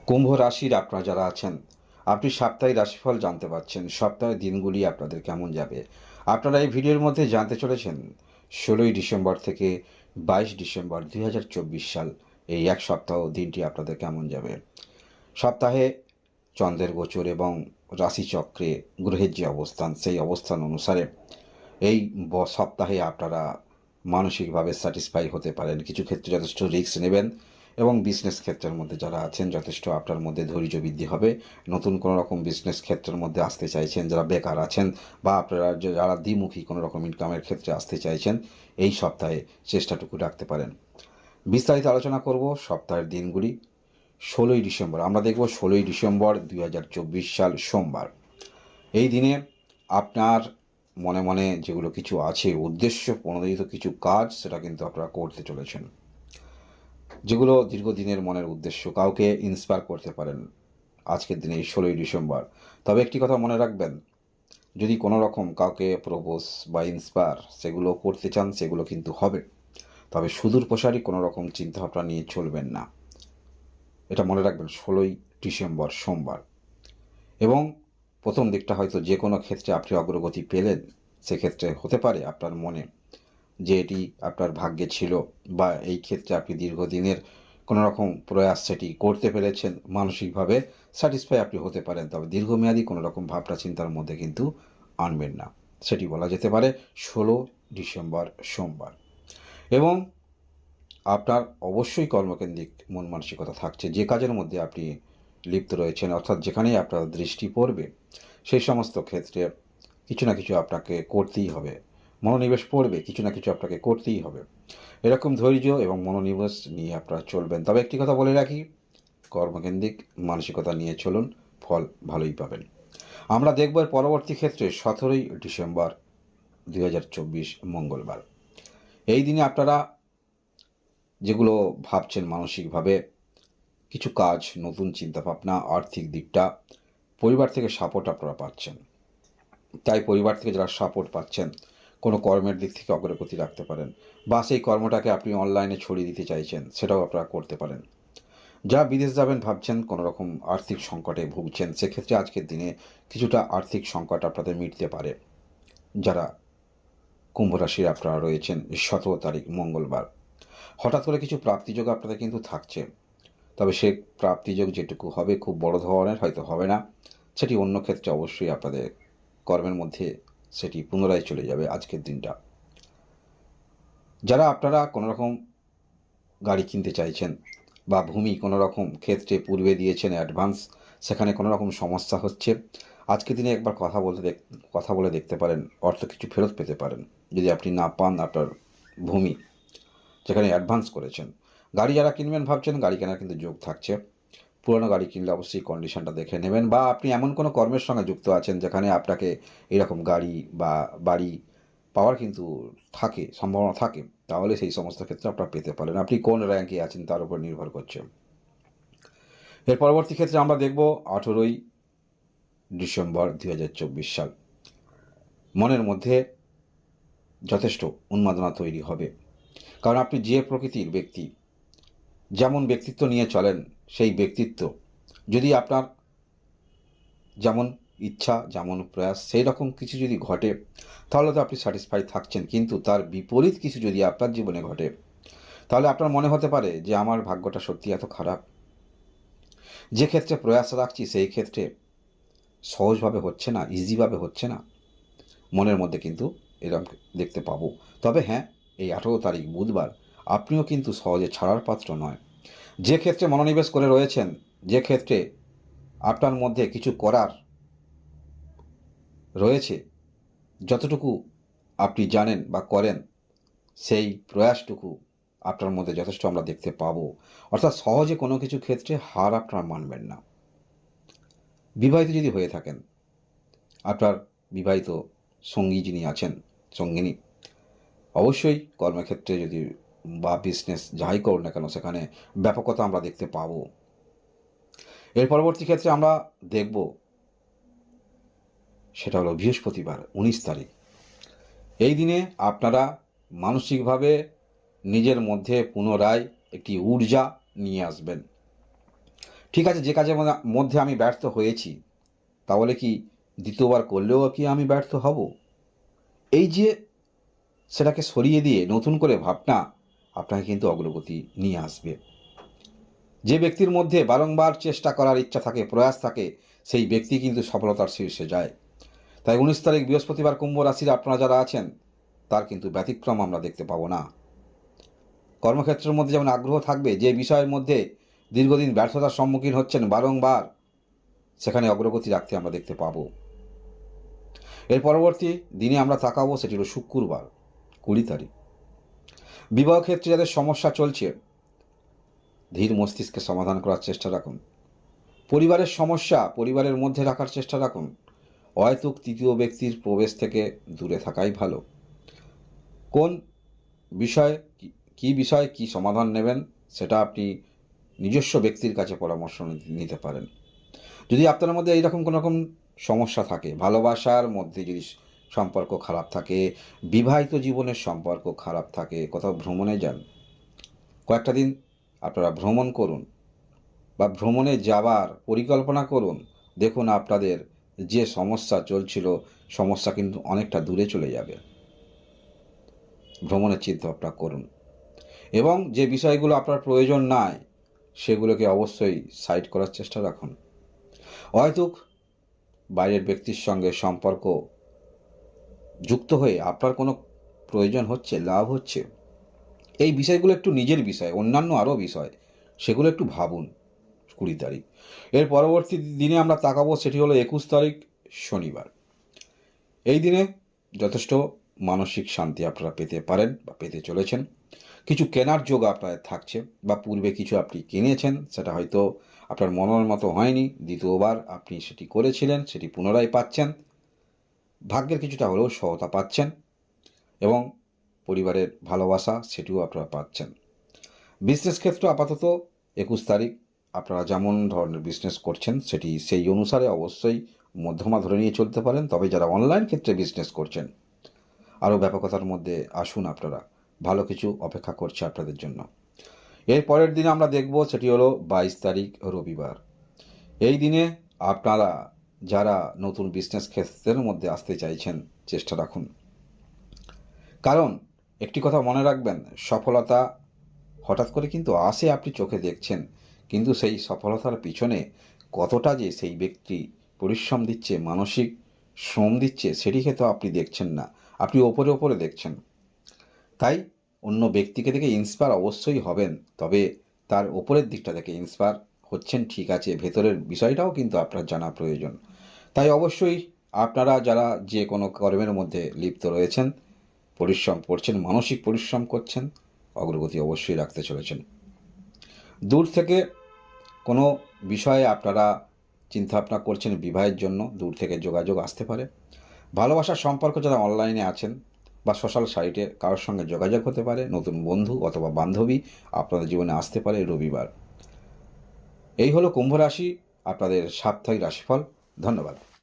কুম্ভ রাশির আপনারা যারা আছেন, আপনি সাপ্তাহিক রাশিফল জানতে পারছেন। সপ্তাহের দিনগুলি আপনাদের কেমন যাবে আপনারা এই ভিডিওর মধ্যে জানতে চলেছেন। 16ই ডিসেম্বর থেকে 22 ডিসেম্বর 2024 সাল, এই এক সপ্তাহ দিনটি আপনাদের কেমন যাবে। সপ্তাহে চন্দ্রের গোচর এবং রাশিচক্রে গ্রহের যে অবস্থান, সেই অবস্থান অনুসারে এই সপ্তাহে আপনারা মানসিকভাবে স্যাটিসফাই হতে পারেন। কিছু ক্ষেত্রে যথেষ্ট রিস্ক নেবেন এবং বিজনেস ক্ষেত্রের মধ্যে যারা আছেন যথেষ্ট আপনার মধ্যে ধৈর্য বৃদ্ধি হবে। নতুন কোনো রকম বিজনেস ক্ষেত্রের মধ্যে আসতে চাইছেন, যারা বেকার আছেন বা আপনারা যারা দ্বিমুখী কোনো রকম ইনকামের ক্ষেত্রে আসতে চাইছেন, এই সপ্তাহে চেষ্টাটুকু রাখতে পারেন। বিস্তারিত আলোচনা করব সপ্তাহের দিনগুলি। 16ই ডিসেম্বর আমরা দেখব। 16ই ডিসেম্বর 2024 সাল সোমবার। এই দিনে আপনার মনে মনে যেগুলো কিছু আছে, উদ্দেশ্য প্রণোদিত কিছু কাজ, সেটা কিন্তু আপনারা করতে চলেছেন, যেগুলো দীর্ঘদিনের মনের উদ্দেশ্য। কাউকে ইন্সপায়ার করতে পারেন আজকের দিনে 16ই ডিসেম্বর। তবে একটি কথা মনে রাখবেন, যদি কোনো রকম কাউকে প্রপোজ বা ইন্সপায়ার সেগুলো করতে চান, সেগুলো কিন্তু হবে, তবে সুদূর প্রসারী কোনো রকম চিন্তাভাবনা নিয়ে চলবেন না। এটা মনে রাখবেন। 16ই ডিসেম্বর সোমবার। এবং প্রথম দিকটা হয়তো যে কোনো ক্ষেত্রে আপনি অগ্রগতি পেলেন, সেক্ষেত্রে হতে পারে আপনার মনে যে এটি আপনার ভাগ্যে ছিল, বা এই ক্ষেত্রে আপনি দীর্ঘদিনের কোনো রকম প্রয়াস সেটি করতে পেরেছেন, মানসিকভাবে স্যাটিসফাই আপনি হতে পারেন। তবে দীর্ঘমেয়াদী কোনো রকম ভাবনা চিন্তার মধ্যে কিন্তু আনবেন না, সেটি বলা যেতে পারে 16 ডিসেম্বর সোমবার। এবং আপনার অবশ্যই কর্মকেন্দ্রিক মন মানসিকতা থাকছে। যে কাজের মধ্যে আপনি লিপ্ত রয়েছেন, অর্থাৎ যেখানেই আপনার দৃষ্টি পড়বে, সেই সমস্ত ক্ষেত্রে কিছু না কিছু আপনাকে করতেই হবে। মনোনিবেশ পড়বে, কিছু না কিছু আপনাকে করতেই হবে। এরকম ধৈর্য এবং মনোনিবেশ নিয়ে আপনারা চলবেন। তবে একটি কথা বলে রাখি, কর্মকেন্দ্রিক মানসিকতা নিয়ে চলুন, ফল ভালোই পাবেন। আমরা দেখব এর পরবর্তী ক্ষেত্রে 17ই ডিসেম্বর 2024 মঙ্গলবার। এই দিনে আপনারা যেগুলো ভাবছেন মানসিকভাবে, কিছু কাজ, নতুন চিন্তাভাবনা, আর্থিক দিকটা, পরিবার থেকে সাপোর্ট আপনারা পাচ্ছেন। তাই পরিবার থেকে যারা সাপোর্ট পাচ্ছেন, কোনো কর্মের দিক থেকে অগ্রগতি রাখতে পারেন, বা সেই কর্মটাকে আপনি অনলাইনে ছড়িয়ে দিতে চাইছেন, সেটাও আপনারা করতে পারেন। যারা বিদেশ যাবেন ভাবছেন, কোনো রকম আর্থিক সংকটে ভুগছেন, সেক্ষেত্রে আজকের দিনে কিছুটা আর্থিক সংকট আপনাদের মিটতে পারে। যারা কুম্ভ রাশির আপনারা রয়েছেন, 17 তারিখ মঙ্গলবার, হঠাৎ করে কিছু প্রাপ্তিযোগ আপনাদের কিন্তু থাকছে। তবে সে প্রাপ্তিযোগ যেটুকু হবে, খুব বড় ধরনের হয়তো হবে না। সেটি অন্য ক্ষেত্রে অবশ্যই আপনাদের কর্মের মধ্যে সেটি পুনরায় চলে যাবে আজকের দিনটা। যারা আপনারা কোনো রকম গাড়ি কিনতে চাইছেন, বা ভূমি কোনো রকম ক্ষেত্রে পূর্বে দিয়েছেন অ্যাডভান্স, সেখানে কোনো রকম সমস্যা হচ্ছে, আজকের দিনে একবার কথা বলে দেখতে পারেন, অর্থ কিছু ফেরত পেতে পারেন যদি আপনি না পান আপনার ভূমি যেখানে অ্যাডভান্স করেছেন। গাড়ি যারা কিনবেন ভাবছেন, গাড়ি কেনার কিন্তু যোগ থাকছে। পুরনো গাড়ি কিনলে অবশ্যই কন্ডিশনটা দেখে নেবেন, বা আপনি এমন কোনো কর্মের সঙ্গে যুক্ত আছেন যেখানে আপনাকে এরকম গাড়ি বা বাড়ি পাওয়ার কিন্তু থাকে, সম্ভাবনা থাকে, তাহলে সেই সমস্ত ক্ষেত্রে আপনারা পেতে পারেন। আপনি কোন র্যাঙ্কে আছেন তার উপর নির্ভর করছে। এর পরবর্তী ক্ষেত্রে আমরা দেখব 18ই ডিসেম্বর 2024 সাল। মনের মধ্যে যথেষ্ট উন্মাদনা তৈরি হবে, কারণ আপনি যে প্রকৃতির ব্যক্তি, যেমন ব্যক্তিত্ব নিয়ে চলেন, সেই ব্যক্তিত্ব যদি আপনার যেমন ইচ্ছা, যেমন প্রয়াস, সেই রকম কিছু যদি ঘটে, তাহলে তো আপনি স্যাটিসফাই থাকছেন। কিন্তু তার বিপরীত কিছু যদি আপনার জীবনে ঘটে, তাহলে আপনার মনে হতে পারে যে আমার ভাগ্যটা সত্যি এত খারাপ। যে ক্ষেত্রে প্রয়াস রাখছি সেই ক্ষেত্রে সহজভাবে হচ্ছে না, ইজিভাবে হচ্ছে না। মনের মধ্যে কিন্তু এরকম দেখতে পাবো। তবে হ্যাঁ, এই 18 তারিখ বুধবার আপনিও কিন্তু সহজে ছাড়ার পাত্র নয়। যে ক্ষেত্রে মনোনিবেশ করে রয়েছেন, যে ক্ষেত্রে আপনার মধ্যে কিছু করার রয়েছে, যতটুকু আপনি জানেন বা করেন, সেই প্রয়াসটুকু আপনার মধ্যে যথেষ্ট আমরা দেখতে পাবো। অর্থাৎ সহজে কোনো কিছু ক্ষেত্রে হার আপনারা মানবেন না। বিবাহিত যদি হয়ে থাকেন, আপনার বিবাহিত সঙ্গী যিনি আছেন, সঙ্গিনী, অবশ্যই কর্মক্ষেত্রে যদি বা বিজনেস যাই করুন না কেন, সেখানে ব্যাপকতা আমরা দেখতে পাবো। এর পরবর্তী ক্ষেত্রে আমরা দেখব, সেটা হলো বৃহস্পতিবার 19 তারিখ। এই দিনে আপনারা মানসিকভাবে নিজের মধ্যে পুনরায় একটি ঊর্জা নিয়ে আসবেন। ঠিক আছে, যে কাজের মধ্যে আমি ব্যর্থ হয়েছি, তাহলে কি দ্বিতীয়বার করলেও কি আমি ব্যর্থ হব? এই যে সেটাকে সরিয়ে দিয়ে নতুন করে ভাবনা আপনাকে কিন্তু অগ্রগতি নিয়ে আসবে। যে ব্যক্তির মধ্যে বারংবার চেষ্টা করার ইচ্ছা থাকে, প্রয়াস থাকে, সেই ব্যক্তি কিন্তু সফলতার শীর্ষে যায়। তাই 19 তারিখ বৃহস্পতিবার কুম্ভ রাশির আপনারা যারা আছেন, তার কিন্তু ব্যতিক্রম আমরা দেখতে পাবো না। কর্মক্ষেত্রের মধ্যে যেমন আগ্রহ থাকবে, যে বিষয়ের মধ্যে দীর্ঘদিন ব্যর্থতার সম্মুখীন হচ্ছেন বারংবার, সেখানে অগ্রগতি রাখতে আমরা দেখতে পাবো। এর পরবর্তী দিনে আমরা তাকাবো, সেটি হলো শুক্রবার 20 তারিখ। বিবাহ ক্ষেত্রে যাদের সমস্যা চলছে, ধীর মস্তিষ্কে সমাধান করার চেষ্টা রাখুন। পরিবারের সমস্যা পরিবারের মধ্যে রাখার চেষ্টা রাখুন। অহেতুক তৃতীয় ব্যক্তির প্রবেশ থেকে দূরে থাকাই ভালো। কোন বিষয়ে কী বিষয়ে কী সমাধান নেবেন, সেটা আপনি নিজস্ব ব্যক্তির কাছে পরামর্শ নিতে পারেন। যদি আপনার মধ্যে এইরকম কোনো রকম সমস্যা থাকে, ভালোবাসার মধ্যে যদি সম্পর্ক খারাপ থাকে, বিবাহিত জীবনের সম্পর্ক খারাপ থাকে, কোথাও ভ্রমণে যান, কয়েকটা দিন আপনারা ভ্রমণ করুন বা ভ্রমণে যাবার পরিকল্পনা করুন। দেখুন আপনাদের যে সমস্যা চলছিল, সমস্যা কিন্তু অনেকটা দূরে চলে যাবে। ভ্রমণের চিন্তাভাবনা করুন এবং যে বিষয়গুলো আপনার প্রয়োজন নাই, সেগুলোকে অবশ্যই সাইড করার চেষ্টা রাখুন। অহেতুক বাইরের ব্যক্তির সঙ্গে সম্পর্ক যুক্ত হয়ে আপনার কোনো প্রয়োজন হচ্ছে, লাভ হচ্ছে, এই বিষয়গুলো একটু নিজের বিষয়, অন্যান্য আরও বিষয়, সেগুলো একটু ভাবুন 20 তারিখ। এর পরবর্তী দিনে আমরা তাকাবো, সেটি হলো 21 তারিখ শনিবার। এই দিনে যথেষ্ট মানসিক শান্তি আপনারা পেতে পারেন বা পেতে চলেছেন। কিছু কেনার যোগ আপনাদের থাকছে, বা পূর্বে কিছু আপনি কিনেছেন, সেটা হয়তো আপনার মনের মতো হয়নি, দ্বিতীয়বার আপনি সেটি করেছিলেন, সেটি পুনরায় পাচ্ছেন। ভাগ্যের কিছুটা হলেও সহায়তা পাচ্ছেন এবং পরিবারের ভালোবাসা সেটিও আপনারা পাচ্ছেন। বিজনেস ক্ষেত্র আপাতত 21 তারিখ আপনারা যেমন ধরনের বিজনেস করছেন, সেটি সেই অনুসারে অবশ্যই মধ্যমা ধরে নিয়ে চলতে পারেন। তবে যারা অনলাইন ক্ষেত্রে বিজনেস করছেন, আরও ব্যাপকতার মধ্যে আসুন আপনারা, ভালো কিছু অপেক্ষা করছে আপনাদের জন্য। এর পরের দিনে আমরা দেখব, সেটি হলো 22 তারিখ রবিবার। এই দিনে আপনারা যারা নতুন বিজনেস ক্ষেত্রের মধ্যে আসতে চাইছেন, চেষ্টা রাখুন। কারণ একটি কথা মনে রাখবেন, সফলতা হঠাৎ করে কিন্তু আসে, আপনি চোখে দেখছেন, কিন্তু সেই সফলতার পিছনে কতটা যে সেই ব্যক্তি পরিশ্রম দিচ্ছে, মানসিক শ্রম দিচ্ছে, সেটি হয়তো আপনি দেখছেন না, আপনি ওপরে ওপরে দেখছেন। তাই অন্য ব্যক্তিকে দেখে ইন্সপায়ার অবশ্যই হবেন, তবে তার ওপরের দিকটা দেখে ইন্সপায়ার হচ্ছেন, ঠিক আছে, ভেতরের বিষয়টাও কিন্তু আপনার জানা প্রয়োজন। তাই অবশ্যই আপনারা যারা যে কোনো কর্মের মধ্যে লিপ্ত রয়েছেন, পরিশ্রম করছেন, মানসিক পরিশ্রম করছেন, অগ্রগতি অবশ্যই রাখতে চলেছেন। দূর থেকে কোনো বিষয়ে আপনারা চিন্তাভাবনা করছেন বিবাহের জন্য, দূর থেকে যোগাযোগ আসতে পারে। ভালোবাসার সম্পর্ক যারা অনলাইনে আছেন বা সোশ্যাল সাইটে, কারোর সঙ্গে যোগাযোগ হতে পারে, নতুন বন্ধু অথবা বান্ধবী আপনাদের জীবনে আসতে পারে রবিবার। এই হলো কুম্ভ রাশি আপনাদের সাপ্তাহিক রাশিফল। ধন্যবাদ।